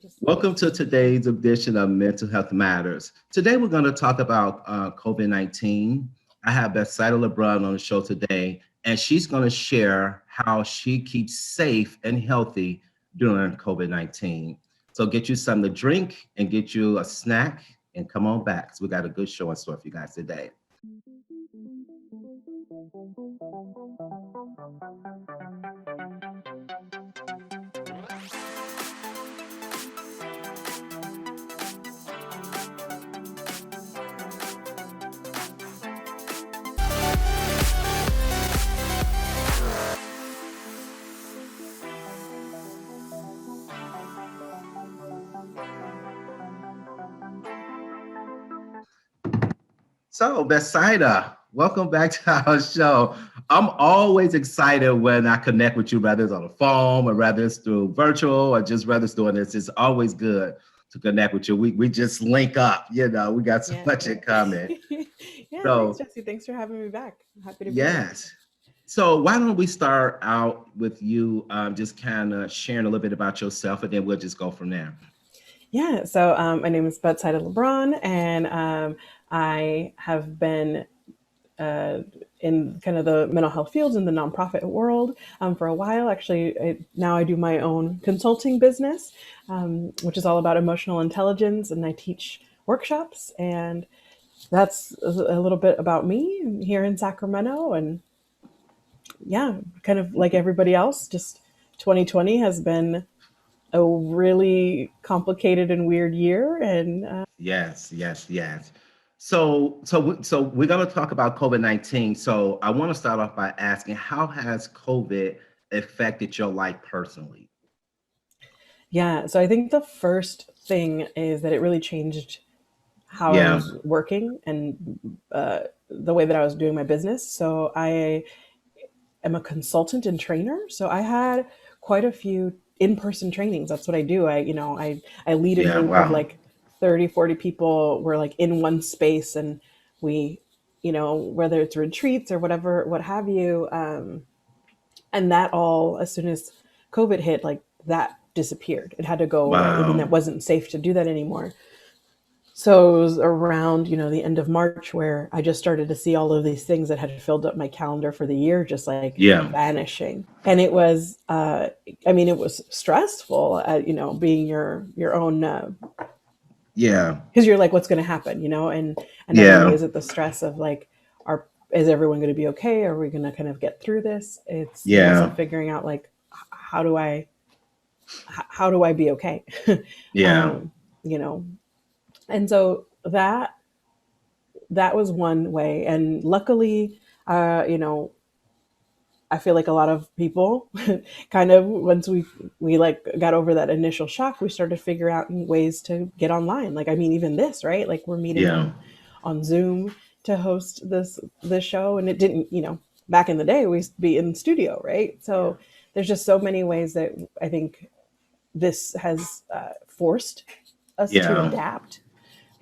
just Welcome to today's edition of Mental Health Matters. Today we're going to talk about COVID-19. I have Bethsaida LeBron on the show today, and she's going to share how she keeps safe and healthy during COVID-19. So get you something to drink and get you a snack and come on back. So we got a good show in store for you guys today. So, Bethsaida, welcome back to our show. I'm always excited when I connect with you, whether it's on the phone or whether it's through virtual or just whether it's doing this. It's always good to connect with you. We just link up, we got so yeah. much in common. Yeah, thanks, So, Jesse. Thanks for having me back. I'm happy to be here. yes. So, why don't we start out with you just kind of sharing a little bit about yourself and then we'll just go from there. Yeah, so my name is Betsida LeBron, and I have been uh, in kind of the mental health fields in the nonprofit world for a while. Actually, now I do my own consulting business, which is all about emotional intelligence, and I teach workshops. And that's a little bit about me. I'm here in Sacramento, and yeah, kind of like everybody else, just 2020 has been a really complicated and weird year. And Yes, yes, yes. So we're going to talk about COVID-19. So I want to start off by asking, how has COVID affected your life personally? yeah, so I think the first thing is that it really changed how I Yeah, was working and the way that I was doing my business. So I am a consultant and trainer. So I had quite a few in-person trainings. That's what I do. I lead a yeah, group of wow. like 30, 40 people. We're like in one space, and we, whether it's retreats or whatever, what have you. And that all, as soon as COVID hit, like that disappeared. It had to go away. I mean, Wow. that wasn't safe to do that anymore. So it was around, the end of March where I just started to see all of these things that had filled up my calendar for the year, just like Yeah, vanishing. And it was, I mean, it was stressful, being your own, yeah, because you're like, what's going to happen, and not only yeah, is it the stress of like, is everyone going to be okay? Are we going to kind of get through this? You're also yeah, figuring out like, how do I, how do I be okay? yeah, um, you know, and so that was one way. And luckily, I feel like a lot of people kind of, once we like got over that initial shock, we started to figure out ways to get online. Like, I mean, even this, right? Like we're meeting yeah, on Zoom to host this show, and it didn't, back in the day we used to be in the studio, right? So there's just so many ways that I think this has forced us to yeah, adapt.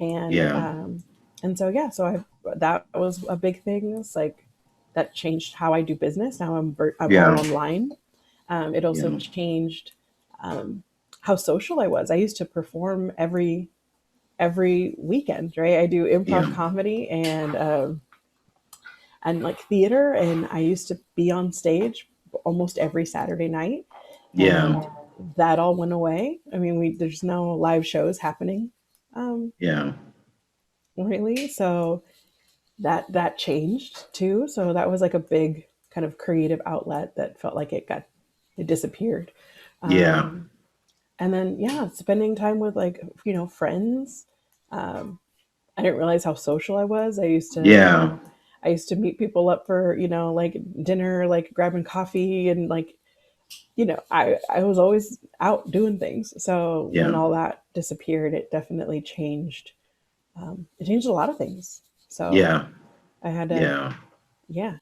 and yeah, um and so yeah, so I that was a big thing. It's like that changed how I do business. Now I'm all yeah, online. It also yeah, changed um, how social I was. I used to perform every weekend, right? I do yeah, improv comedy and like theater, and I used to be on stage almost every Saturday night, yeah, and that all went away. I mean, we there's no live shows happening, um, yeah, really. So that changed too. So that was like a big kind of creative outlet that felt like it disappeared. yeah, Um, and then yeah, spending time with like friends. Um, I didn't realize how social I was. yeah, I used to meet people up for like dinner, like grabbing coffee, and like I was always out doing things. So when yeah, all that disappeared, it definitely changed. It changed a lot of things. So yeah, I had to, yeah. yeah,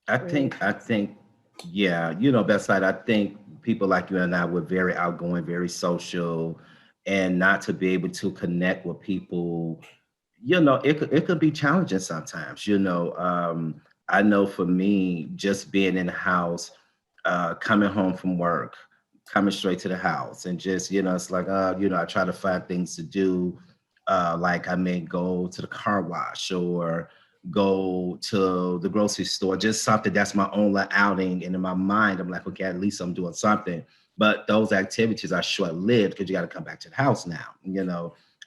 I really think, I fix it. think, yeah, best side, I think people like you and I were very outgoing, very social, and not to be able to connect with people, it could be challenging sometimes. I know for me, just being in the house, coming home from work, coming straight to the house and just, it's like, I try to find things to do. Like I may go to the car wash or go to the grocery store, just something that's my own little outing. And in my mind, I'm like, okay, at least I'm doing something. But those activities are short lived because you got to come back to the house now.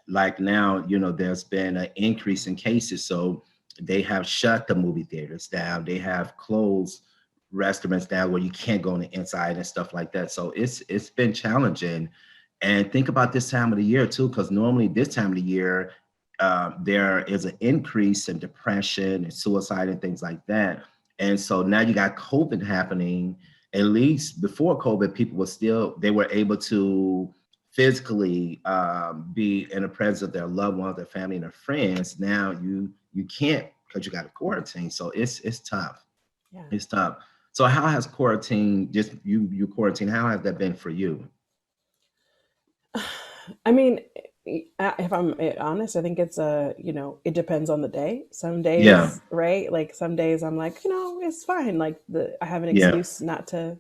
Like now, there's been an increase in cases. So they have shut the movie theaters down. They have closed restaurants now where you can't go on the inside and stuff like that. So it's been challenging. And think about this time of the year too, because normally this time of the year, there is an increase in depression and suicide and things like that. And so now you got COVID happening. At least before COVID, people were still, they were able to physically be in the presence of their loved ones, their family, and their friends. Now you can't because you got a quarantine. So it's tough. Yeah. It's tough. So how has quarantine, just you quarantine, how has that been for you? I mean, if I'm honest, I think it depends on the day. Some Yeah, days, right? Like some days I'm like, it's fine. Like I have an yeah, excuse not to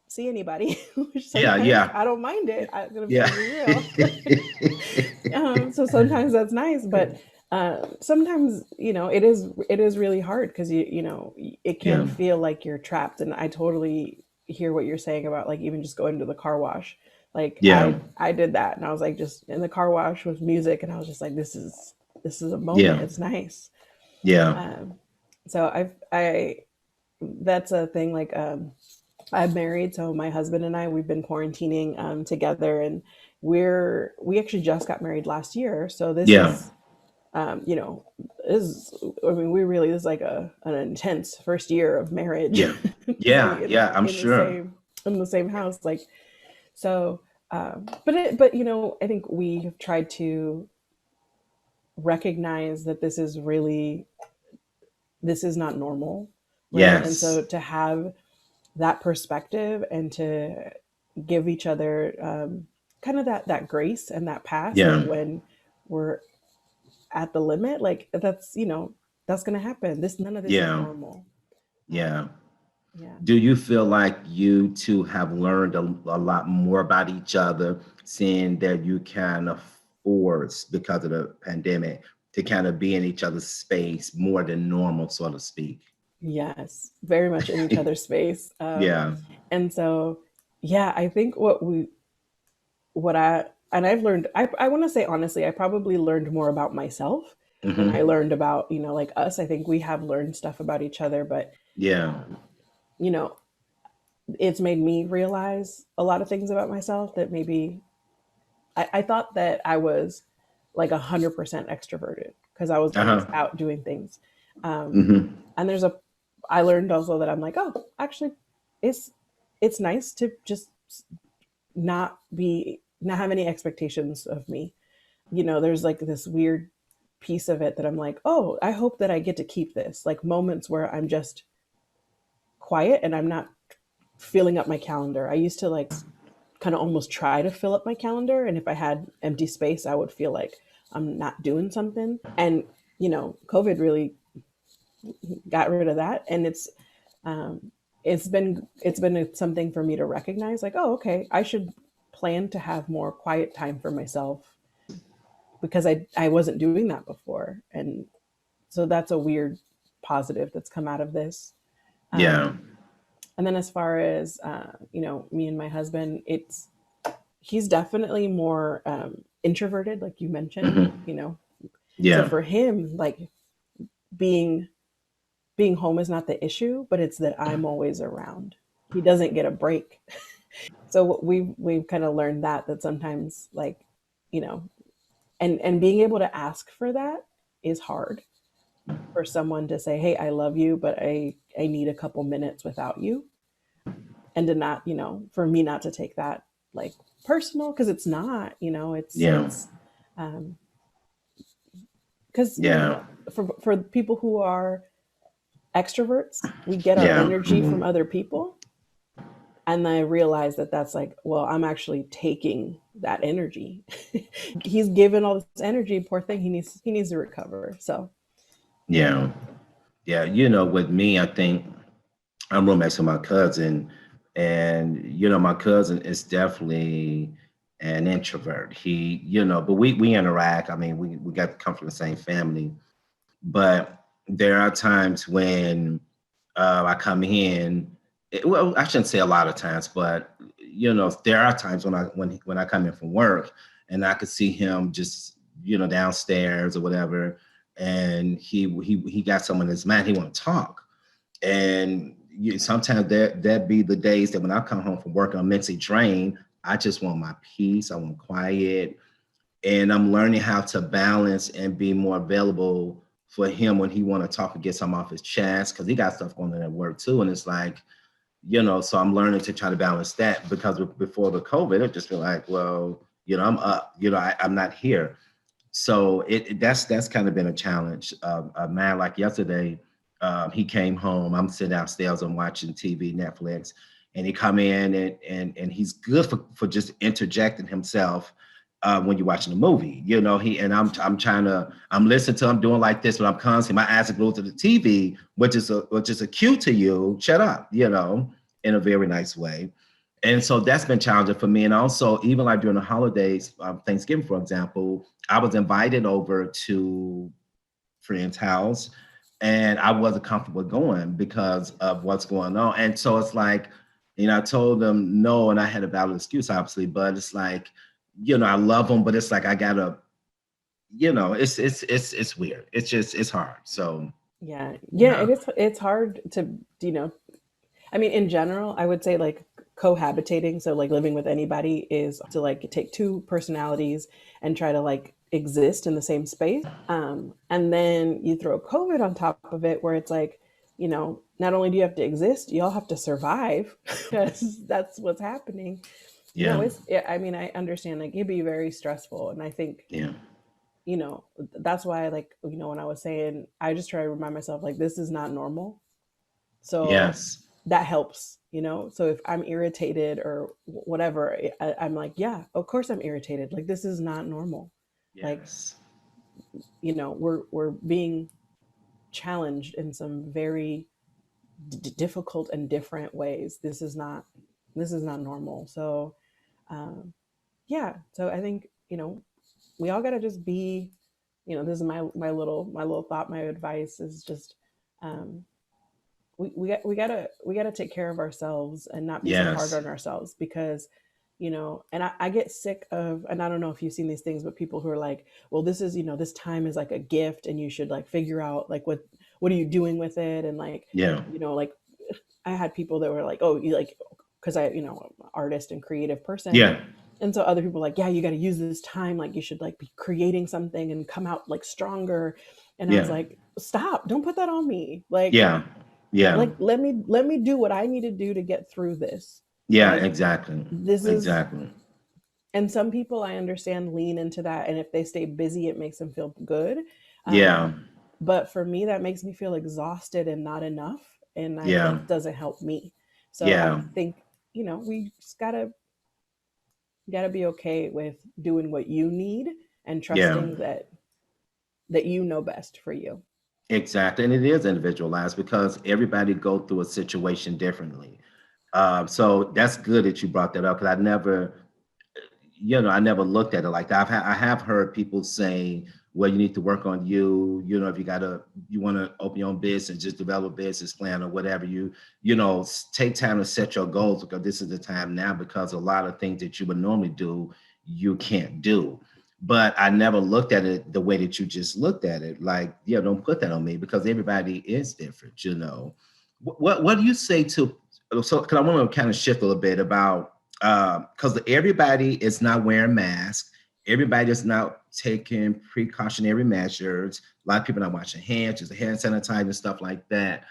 see anybody, which yeah, sometimes yeah, I don't mind it. I'm yeah. gonna be real. So sometimes that's nice, but sometimes it is really hard because it can Yeah, feel like you're trapped, and I totally hear what you're saying about like even just going to the car wash. Like yeah, I did that, and I was like just in the car wash with music, and I was just like, this is a moment. yeah, It's nice. yeah, Um, so I that's a thing. Like I'm married, so my husband and I we've been quarantining together, and we actually just got married last year. So this yeah, is you know is I mean we really this is like an intense first year of marriage yeah, to be yeah, yeah, I'm sure. in the same house. Like so, but I think we have tried to recognize that this is not normal, right? And Yes. so to have that perspective and to give each other kind of that grace and that pass, like Yeah, when we're at the limit, like that's gonna happen. None of this is yeah, normal. yeah. Yeah. Do you feel like you two have learned a lot more about each other, seeing that you can afford, because of the pandemic, to kind of be in each other's space more than normal, so to speak? Yes, very much in each other's space. Yeah. And so, yeah, I think what I and I've learned. I want to say honestly, I probably learned more about myself than I Hmm. learned about like us. I think we have learned stuff about each other, but Yeah. um, you know, it's made me realize a lot of things about myself that maybe I thought that I was like 100% extroverted because I was always Uh-huh. out doing things. Um, Hmm. and I learned also that I'm like, oh, actually, it's it's nice to just not have any expectations of me. There's like this weird piece of it that I'm like, oh, I hope that I get to keep this. Like moments where I'm just quiet and I'm not filling up my calendar. I used to like kind of almost try to fill up my calendar. And if I had empty space, I would feel like I'm not doing something. And, COVID really got rid of that. And um, it's been something for me to recognize like, oh, okay, I should plan to have more quiet time for myself because I wasn't doing that before. And so that's a weird positive that's come out of this. Yeah. Um, and then as far as, me and my husband, he's definitely more introverted, like you mentioned. Hmm. So Yeah. for him, like being being home is not the issue, but it's that I'm always around. He doesn't get a break. So we've kind of learned that sometimes, like, you know, and being able to ask for that is hard for someone to say, "Hey, I love you, but I need a couple minutes without you," and to not, for me not to take that like personal because it's not, Yeah. um, because Yeah. for people who are extroverts, we get our Yeah. energy Mhm. from other people, and I realize that that's like, well, I'm actually taking that energy. He's given all this energy, poor thing. He needs to recover. So Yeah. Yeah. With me, I think I'm roommates with my cousin. And my cousin is definitely an introvert. But we interact. I mean, we got to come from the same family, but there are times when I come in. Well, I shouldn't say a lot of times, but there are times when I come in from work and I could see him just downstairs or whatever, and he got someone in his mind. He want to talk, and sometimes that be the days that when I come home from work, I'm mentally drained. I just want my peace. I want quiet, and I'm learning how to balance and be more available for him when he want to talk and get something off his chest because he got stuff going on at work too. And it's like, so I'm learning to try to balance that because before the COVID, it just feel like, well, I'm up, I'm not here. So that's kind of been a challenge. A man like yesterday, he came home. I'm sitting downstairs. I'm watching TV, Netflix, and he come in and he's good for just interjecting himself when you're watching a movie. I'm listening to him doing like this, but I'm constantly my eyes are glued to the TV, which is a cue to you. Shut up, in a very nice way. And so that's been challenging for me. And also, even like during the holidays, Thanksgiving, for example, I was invited over to friend's house and I wasn't comfortable going because of what's going on. And so it's like, I told them no, and I had a valid excuse, obviously, but it's like, I love them, but it's like I gotta, it's weird. It's hard. So Yeah, yeah, it's hard to, I mean, in general, I would say like cohabitating, so like living with anybody is to like take two personalities and try to like exist in the same space. And then you throw COVID on top of it, where it's like, not only do you have to exist, you all have to survive because that's what's happening. yeah, I mean, I understand like it'd be very stressful. And I think, yeah, that's why, like, when I was saying, I just try to remind myself, like, this is not normal. So yes, that helps, so if I'm irritated or whatever, I'm like, yeah, of course I'm irritated, like this is not normal. Like, yes, we're being challenged in some very difficult and different ways. This is not normal. So um yeah, so I think, we all got to just be, this is my little thought, my advice is just, um we gotta take care of ourselves and not be so hard yes, on ourselves, because and I get sick of, and I don't know if you've seen these things, but people who are like, well, this is, this time is like a gift and you should like figure out like what are you doing with it, and like, yeah, like, I had people that were like, oh, you like, because I, artist and creative person. yeah, And so other people were like, yeah, you got to use this time, like you should like be creating something and come out like stronger. And I was yeah, like, stop, don't put that on me. Like, yeah, yeah, let me do what I need to do to get through this. yeah, Like, exactly, this is, exactly. and some people I understand lean into that, and if they stay busy, it makes them feel good. Yeah, But for me, that makes me feel exhausted and not enough, and yeah, that doesn't help me. So I yeah, think, we just gotta be okay with doing what you need and yeah. trusting that you know best for you. Exactly, and it is individualized because everybody go through a situation differently. So that's good that you brought that up because I never looked at it like that. I have heard people say, well, you need to work on you. If you want to open your own business, just develop a business plan or whatever. Take time to set your goals because this is the time now because a lot of things that you would normally do, you can't do. But I never looked at it the way that you just looked at it. Like, yeah, don't put that on me because everybody is different. What do you say to so because I want to kind of shift a little bit about because everybody is not wearing masks. Everybody is not taking precautionary measures. A lot of people are not washing hands, just hand sanitizer and stuff like that.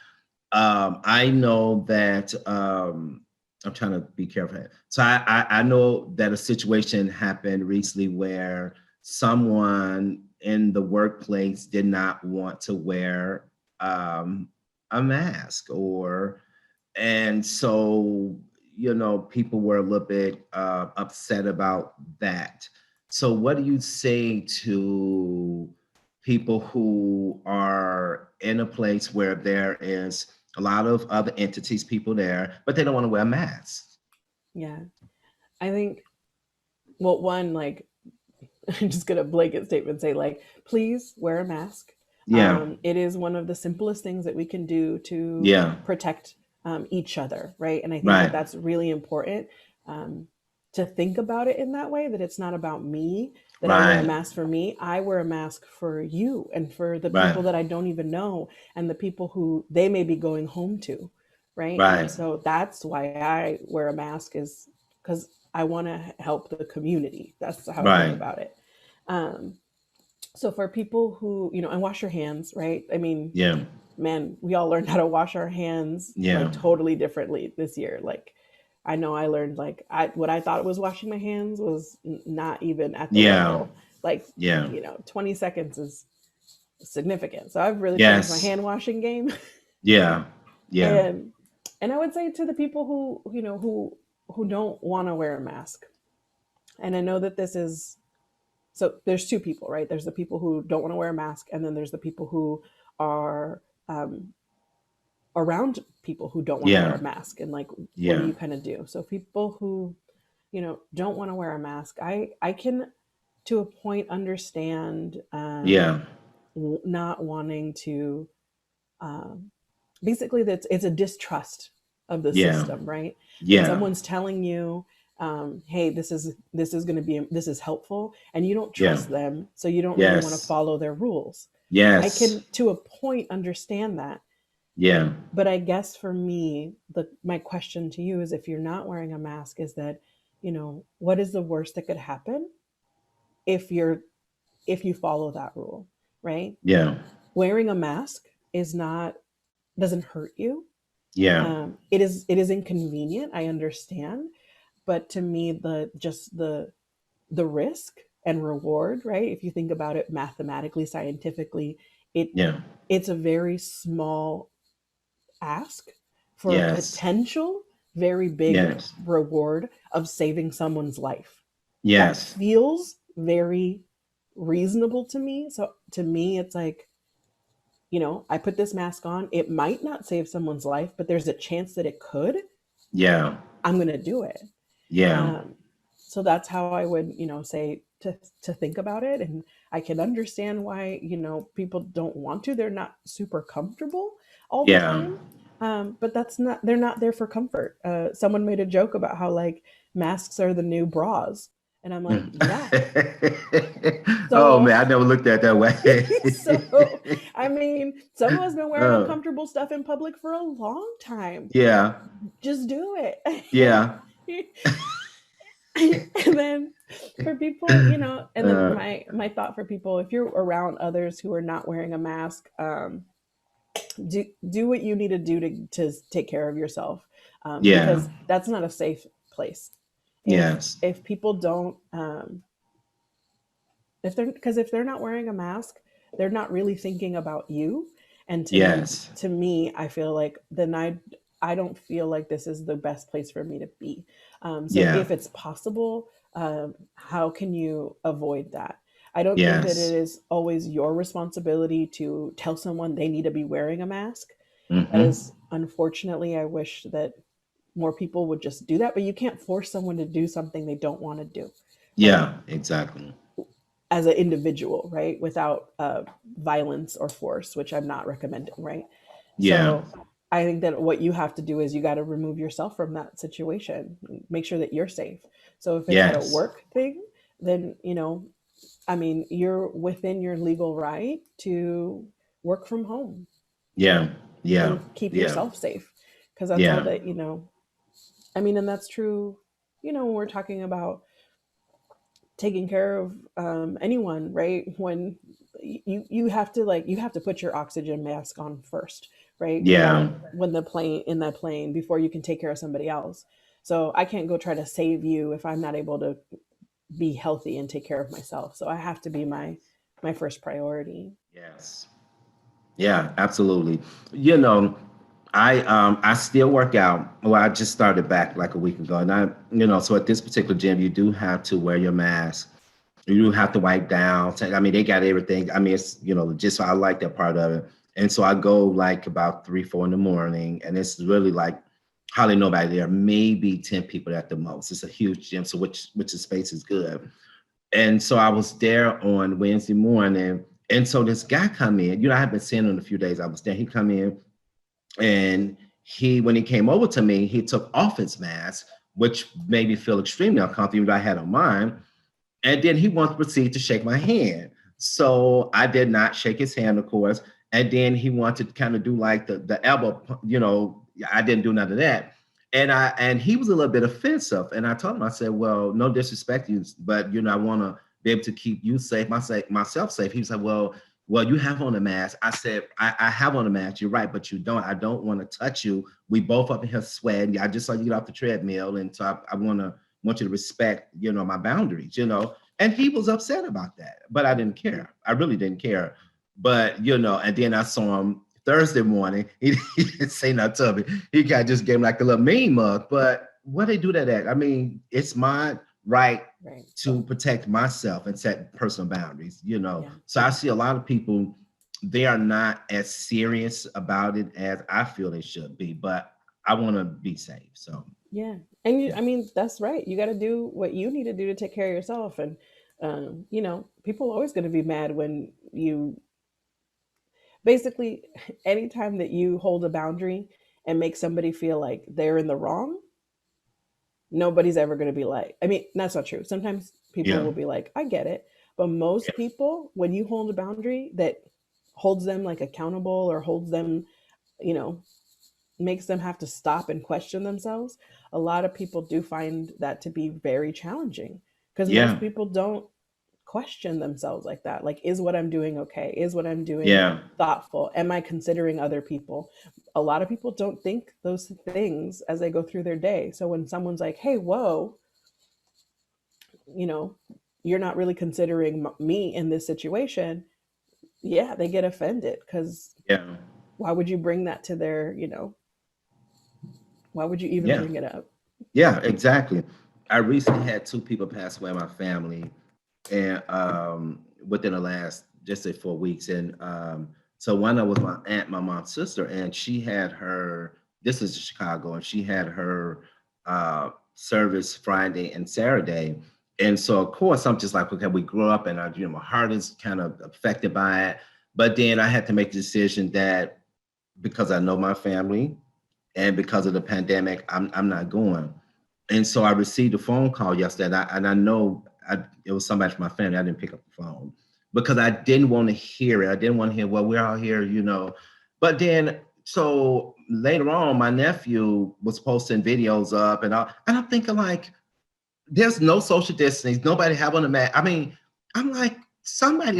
I know that I'm trying to be careful. So I know that a situation happened recently where someone in the workplace did not want to wear um, a mask and so people were a little bit upset about that. So what do you say to people who are in a place where there is a lot of other entities, people there, but they don't want to wear masks. Yeah. I think, well, one, like, I'm just gonna blanket statement say, like, please wear a mask. Yeah, It is one of the simplest things that we can do to yeah, protect each other, right? And I think that right, that's really important, um, to think about it in that way. That it's not about me. That I wear a right, mask for me. I wear a mask for you and for the right, people that I don't even know and the people who they may be going home to, right? And right, so that's why I wear a mask, is because I want to help the community. That's how I think right. about it. Um, so for people who, and wash your hands, right? I mean, Yeah, man, we all learned how to wash our hands yeah, like totally differently this year. Like, I know I learned, like, what I thought was washing my hands was not even at the yeah, level. Like, yeah, 20 seconds is significant. So I've really changed my yes, hand washing game. yeah, yeah, and and I would say to the people who don't want to wear a mask, and I know that this is, so there's two people, right? There's the people who don't want to wear a mask, and then there's the people who are um, around people who don't want to wear yeah, a mask, and like, what do yeah, you kind of do? So people who don't want to wear a mask, I can, to a point, understand, yeah, not wanting to, um, basically, that it's a distrust of the yeah, system, right? That yeah, someone's telling you, hey, this is going to be, this is helpful, and you don't yeah, trust them, so you don't really want to yes, follow their rules. I yes, can, to a point, understand that. yeah, But I guess for me, my question to you is, if you're not wearing a mask, is that, what is the worst that could happen if you follow that rule, right? yeah, Wearing a mask is not doesn't hurt you. yeah, It is inconvenient, I understand, but to me, the risk and reward, right? If you think about it mathematically, scientifically, it yeah, it's a very small ask for a yes, potential very big yes, reward of saving someone's life. That yes, feels very reasonable to me. So to me, it's like, I put this mask on. It might not save someone's life, but there's a chance that it could. yeah, I'm going to do it. yeah, Um, so that's how I would, say to think about it. And I can understand why, people don't want to. They're not super comfortable all the yeah. time. But they're not there for comfort. Someone made a joke about how, like, masks are the new bras. And I'm like, Mm. yeah. Oh So, man, I never looked at it that way. so I mean, some of us been wearing Oh, uncomfortable stuff in public for a long time. yeah, Just do it. yeah. And then for people, and then Uh, my thought for people, if you're around others who are not wearing a mask, do what you need to do to take care of yourself, yeah, because that's not a safe place. if yes, if people don't, if they're not wearing a mask, they're not really thinking about you. And yes, to me, I feel like, then I don't feel like this is the best place for me to be. So yeah, if it's possible, how can you avoid that? I don't think that it yes. is always your responsibility to tell someone they need to be wearing a mask. That Mm-hmm. is, unfortunately, I wish that more people would just do that, but you can't force someone to do something they don't want to do, right? Yeah, exactly. As an individual, right? Without violence or force, which I'm not recommending, right? Yeah, So I think that what you have to do is you got to remove yourself from that situation, make sure that you're safe. So if it's at a yes, work thing, then, I mean, you're within your legal right to work from home yeah, yeah, and keep yeah, yourself safe, because that's all yeah, that, I mean, and that's true, when we're talking about taking care of anyone, right? When you have to, like, you have to put your oxygen mask on first, right? yeah, When the plane in that plane, before you can take care of somebody else. So I can't go try to save you if I'm not able to be healthy and take care of myself. So I have to be my first priority. yes. Yeah, absolutely. You know, I still work out. Well, I just started back like a week ago, and so at this particular gym, you do have to wear your mask. You do have to wipe down. I mean, they got everything. I mean, it's just I like that part of it. And so I go like about 3, 4 in the morning, and it's really like hardly nobody there, maybe 10 people at the most. It's a huge gym, so which the space is good. And so I was there on Wednesday morning. And so this guy come in, I had been seeing him in a few days. I was there. He come in, and when he came over to me, he took off his mask, which made me feel extremely uncomfortable, even though I had on mine. And then he wants to proceed to shake my hand. So I did not shake his hand, of course. And then he wanted to kind of do like the elbow, I didn't do none of that. And he was a little bit offensive. And I told him, I said, well, no disrespect you, but I want to be able to keep you safe, myself safe. He was like, well, you have on a mask. I said, I have on a mask. You're right, but you don't. I don't want to touch you. We both up in here sweating. I just saw you get off the treadmill. And so I want you to respect, my boundaries. And he was upset about that, but I didn't care. I really didn't care. But, and then I saw him Thursday morning. He didn't say nothing to me. He just gave me like a little mean mug. But what they do that at? I mean, it's my right to protect myself and set personal boundaries, Yeah. So I see a lot of people, they are not as serious about it as I feel they should be, but I want to be safe. So Yeah. And I mean, that's right. You got to do what you need to do to take care of yourself. And, people are always going to be mad when you basically, anytime that you hold a boundary and make somebody feel like they're in the wrong, nobody's ever going to be like, I mean, that's not true. Sometimes people yeah, will be like, I get it. But most people, when you hold a boundary that holds them like accountable or holds them, you know, makes them have to stop and question themselves, a lot of people do find that to be very challenging because most yeah, people don't question themselves like that. Like, is what I'm doing okay? Is what I'm doing yeah, thoughtful? Am I considering other people? A lot of people don't think those things as they go through their day. So when someone's like, hey, whoa, you know, you're not really considering me in this situation, yeah, they get offended because yeah, why would you bring that to their, why would you even yeah, bring it up? yeah, exactly. I recently had 2 people pass away in my family, and within the last just say 4 weeks. And so one of was my aunt, my mom's sister, and she had her. This is Chicago, and she had her service Friday and Saturday. And so of course I'm just like, okay, we grew up, and my heart is kind of affected by it. But then I had to make the decision that because I know my family, and because of the pandemic, I'm not going. And so I received a phone call yesterday, and I know it was somebody from my family. I didn't pick up the phone because I didn't want to hear it. I didn't want to hear, well, we're out here. But then, so later on, my nephew was posting videos up, and I'm thinking like, there's no social distancing. Nobody have on a mask. I mean, I'm like, somebody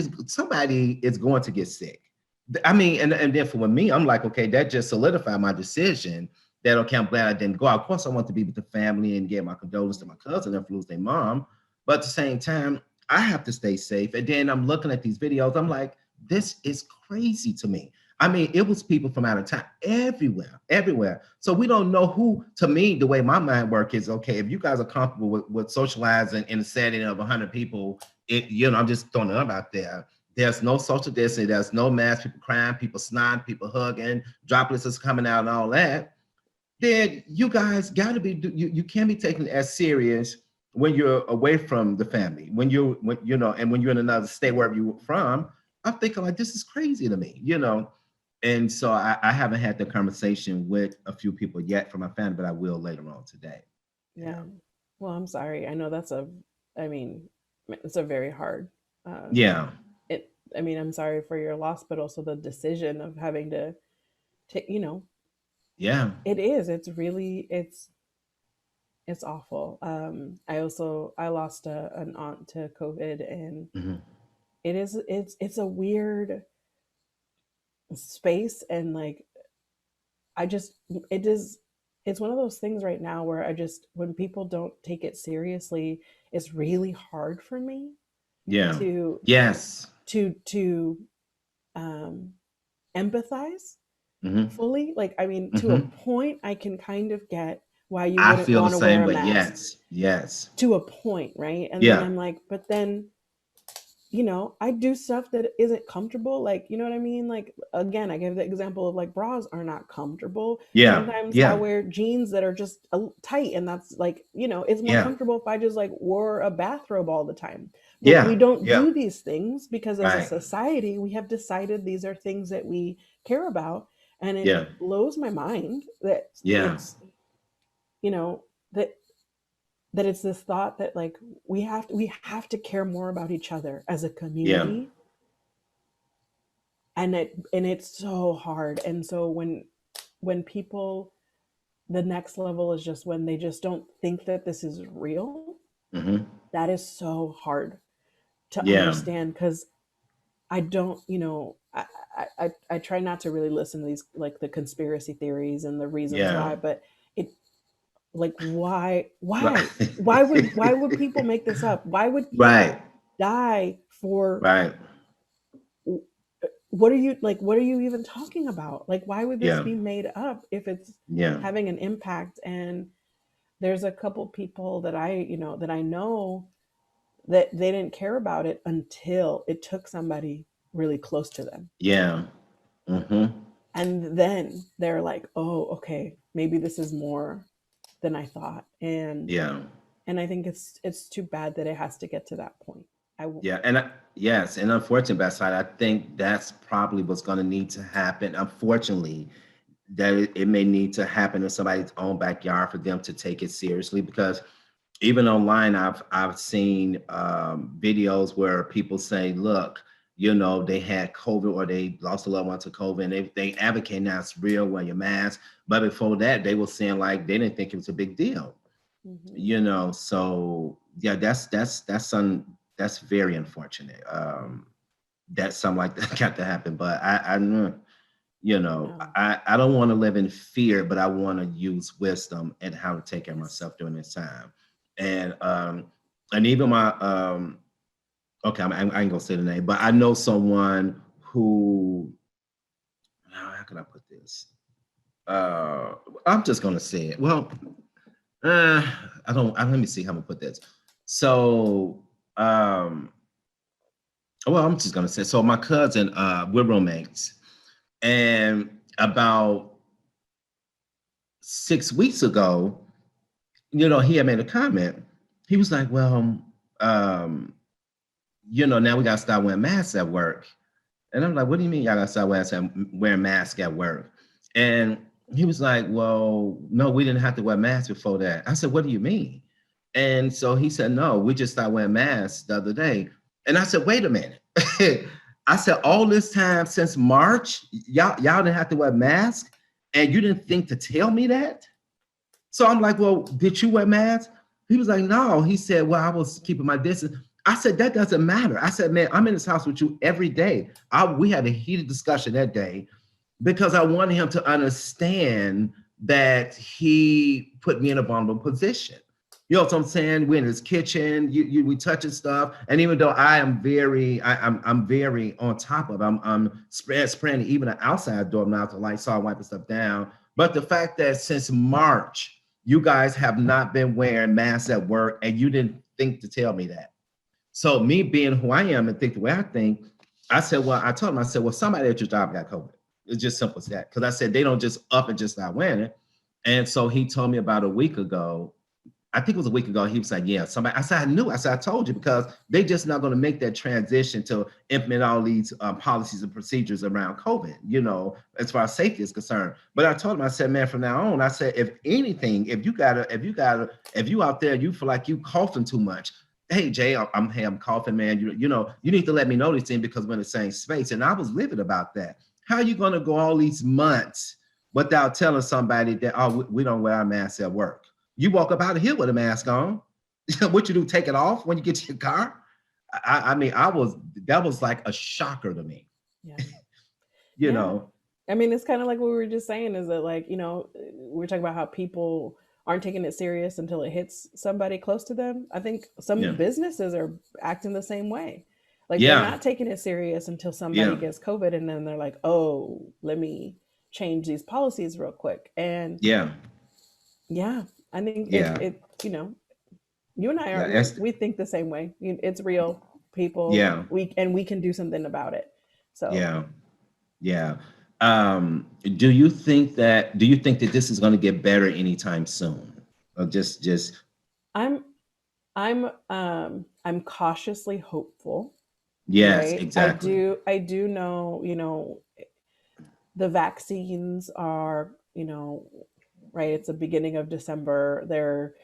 is going to get sick. I mean, and then for me, I'm like, okay, that just solidified my decision that okay, I'm glad I didn't go. Of course, I want to be with the family and give my condolences to my cousin if lose their mom. But at the same time, I have to stay safe. And then I'm looking at these videos. I'm like, this is crazy to me. I mean, it was people from out of town everywhere, everywhere. So we don't know who. To me, the way my mind works is okay. If you guys are comfortable with socializing in a setting of 100 people, I'm just throwing it up out there. There's no social distancing. There's no mask. People crying, people snotting, people hugging, droplets is coming out, and all that. Then you guys got to be. You can't be taken as serious when you're away from the family. And when you're in another state wherever you're from. I'm thinking like this is crazy to me. And so I haven't had the conversation with a few people yet from my family, but I will later on today. Yeah. Yeah. Well, I'm sorry. I know I mean, it's a very hard, uh, Yeah. I mean, I'm sorry for your loss, but also the decision of having to take, Yeah. it's really, it's awful. I lost an aunt to COVID, and Hmm. it's a weird space. And like, I just, it is, it's one of those things right now where when people don't take it seriously, it's really hard for me Yeah. to Yes. to um empathize Hmm. fully. Like, I mean, to a Hmm. point I can kind of get why you I wouldn't feel the want to wear same a way. mask Yes. Yes. to a point, right? And then Yeah. I'm like, but then I do stuff that isn't comfortable. Like, you know what I mean? Like, again, I gave the example of like bras are not comfortable. Yeah. Sometimes I Yeah. wear jeans that are just tight, and that's like, it's more Yeah. comfortable if I just like wore a bathrobe all the time. But we Yeah. don't Yeah. do these things because as a Right. society, we have decided these are things that we care about. And it Yeah. blows my mind that Yeah. it's, you know, that it's this thought that like we have to care more about each other as a Yeah. community, and it's so hard. And so when people, the next level is just when they just don't think that this is real. Hmm. That is so hard to Yeah. understand, because I don't, I try not to really listen to these, like, the conspiracy theories and the reasons Yeah. why, but it, like, why Right. why would people make this up? Why would Right. people die for, Right. what are you even talking about? Like, why would this Yeah. be made up if it's Yeah. having an impact? And there's a couple people that I know that they didn't care about it until it took somebody really close to them. Yeah. Hmm. And then they're like, "Oh, okay, maybe this is more than I thought." Yeah. And I think it's too bad that it has to get to that point. Yeah. Yes, and unfortunately, Backside, I think that's probably what's going to need to happen. Unfortunately, that it may need to happen in somebody's own backyard for them to take it seriously, because even online I've seen videos where people say, look, they had COVID or they lost a loved one to COVID, and they advocate now it's real, wear your mask. But before that, they were saying like they didn't think it was a big deal. Mm-hmm. So yeah, that's very unfortunate. That something like that got to happen. But No. I don't want to live in fear, but I want to use wisdom and how to take care of Yes. myself during this time. And even my okay, I ain't gonna say the name, but I know someone who, how can I put this? Uh, I'm just gonna say it. Well, uh, I don't. Let me see how I'm gonna put this. So, well, I'm just gonna say. So, my cousin, we're roommates, and about 6 weeks ago, he had made a comment. He was like, "Well, um, now we gotta start wearing masks at work." And I'm like, "What do you mean y'all gotta start wearing masks at work?" And he was like, "Well, no, we didn't have to wear masks before that." I said, "What do you mean?" And so he said, "No, we just started wearing masks the other day." And I said, "Wait a minute." I said, "All this time since March, y'all didn't have to wear masks, and you didn't think to tell me that?" So I'm like, "Well, did you wear masks?" He was like, "No." He said, "Well, I was keeping my distance." I said, "That doesn't matter." I said, "Man, I'm in this house with you every day." We had a heated discussion that day because I wanted him to understand that he put me in a vulnerable position. You know what I'm saying? We're in his kitchen, we touching stuff, and even though I am I'm very on top of it, I'm spraying even the outside door now to Lysol, wiping stuff down. But the fact that since March, you guys have not been wearing masks at work, and you didn't think to tell me that. So me being who I am and think the way I think, I said, well, I told him, I said, well, somebody at your job got COVID. It's just simple as that. Because I said they don't just up and just not wearing it. And so he told me about a week ago. I think it was a week ago. He was like, "Yeah, somebody." I said, "I knew." I said, "I told you," because they just not going to make that transition to implement all these policies and procedures around COVID. As far as safety is concerned. But I told him, I said, "Man, from now on, I said, if anything, if you out there, you feel like you coughing too much. Hey Jay, I'm coughing, man. You need to let me know these things because we're in the same space." And I was livid about that. How are you going to go all these months without telling somebody that, oh, we don't wear our masks at work? You walk up out of here with a mask on. What you do? Take it off when you get to your car? I mean, that was like a shocker to me. Yeah. You Yeah. know? I mean, it's kind of like what we were just saying, is that, like, we're talking about how people aren't taking it serious until it hits somebody close to them. I think some Yeah. businesses are acting the same way. Like, they're Yeah. not taking it serious until somebody Yeah. gets COVID, and then they're like, "Oh, let me change these policies real quick." And Yeah. yeah, I think Yeah. you and I Yeah. we think the same way. It's real. People, Yeah. we can do something about it. So Yeah. Yeah. Do you think that this is going to get better anytime soon? Or just I'm I'm cautiously hopeful, yes, right? exactly. I do know, the vaccines are, right, it's the beginning of December. They're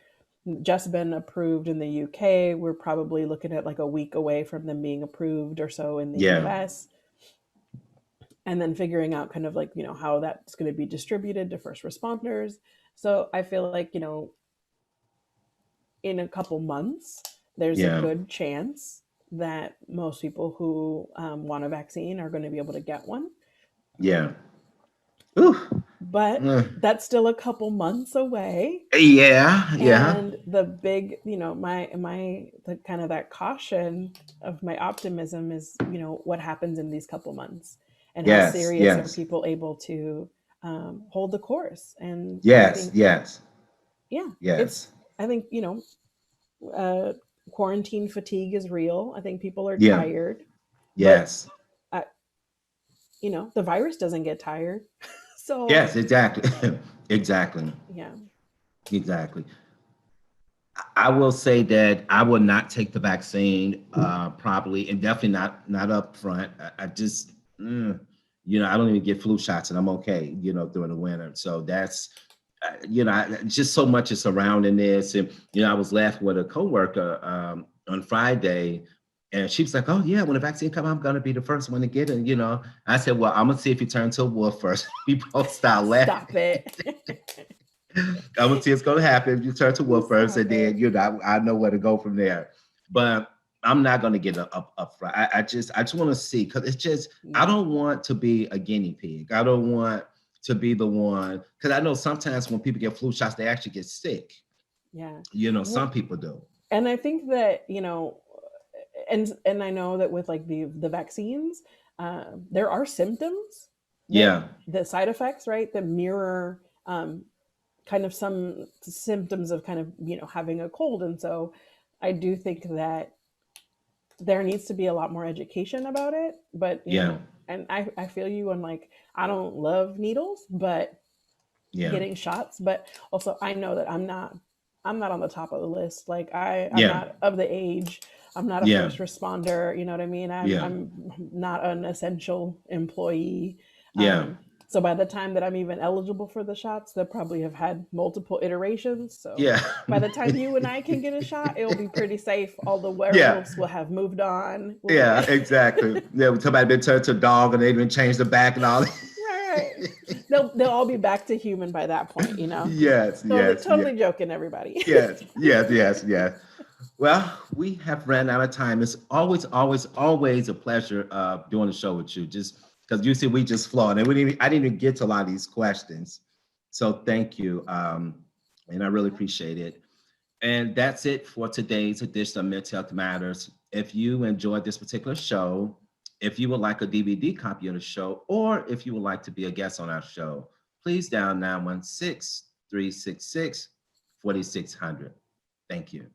just been approved in the UK. We're probably looking at like a week away from them being approved or so in the Yeah. US. And then figuring out kind of like, how that's going to be distributed to first responders. So I feel like, in a couple months, there's a Yeah. good chance that most people who want a vaccine are going to be able to get one. Yeah. Ooh. But Uh, that's still a couple months away. yeah. Yeah. And the big, the kind of that caution of my optimism is, what happens in these couple months, and how Yes. serious are Yes. people able to hold the course. And I Yes. think, Yes. yeah, Yes. I think, uh, quarantine fatigue is real. I think people are Yeah. tired, but Yes. uh, the virus doesn't get tired. So Yes. Exactly. exactly. yeah, Exactly. I will say that I will not take the vaccine probably, and definitely not up front. I just, I don't even get flu shots, and I'm okay, during the winter. So that's, just so much is surrounding this, and I was laughing with a coworker on Friday, and she was like, "Oh yeah, when the vaccine come, I'm gonna be the first one to get it." I said, "Well, I'm gonna see if you turn to a wolf first." We both start laughing. stop it. I'm gonna see it's gonna happen. You turn to wolf first, Stop and then it. I know where to go from there. But I'm not gonna get up front. I just want to see, because it's just, I Yeah, don't want to be a guinea pig. I don't want to be the one, because I know sometimes when people get flu shots, they actually get sick. yeah. Some people do. And I think that, and I know that with like the vaccines, there are symptoms that Yeah, the side effects, right, that mirror kind of some symptoms of kind of having a cold. And so I do think that there needs to be a lot more education about it. But yeah, and I feel you on, like, I don't love needles, but yeah, getting shots. But also I know that I'm not on the top of the list. Like, I'm yeah, not of the age. I'm not a yeah, first responder. You know what I mean? I'm yeah, I'm not an essential employee. yeah, So by the time that I'm even eligible for the shots, they'll probably have had multiple iterations. So yeah, by the time you and I can get a shot, it'll be pretty safe. All the yeah. werewolves will have moved on. We'll be Yeah, good. exactly. Yeah, when somebody been turned to a dog and they even changed the back and all. Right. They'll all be back to human by that point. yes, Totally yes, yes, totally joking, everybody. yes, yes, yes, yes. Well, we have ran out of time. It's always, always, always a pleasure doing the show with you. Just because you see, we just flowed, and I didn't even get to a lot of these questions. So thank you, and I really appreciate it. And that's it for today's edition of Mental Health Matters. If you enjoyed this particular show, if you would like a DVD copy of the show, or if you would like to be a guest on our show, please dial 916 366 4600. Thank you.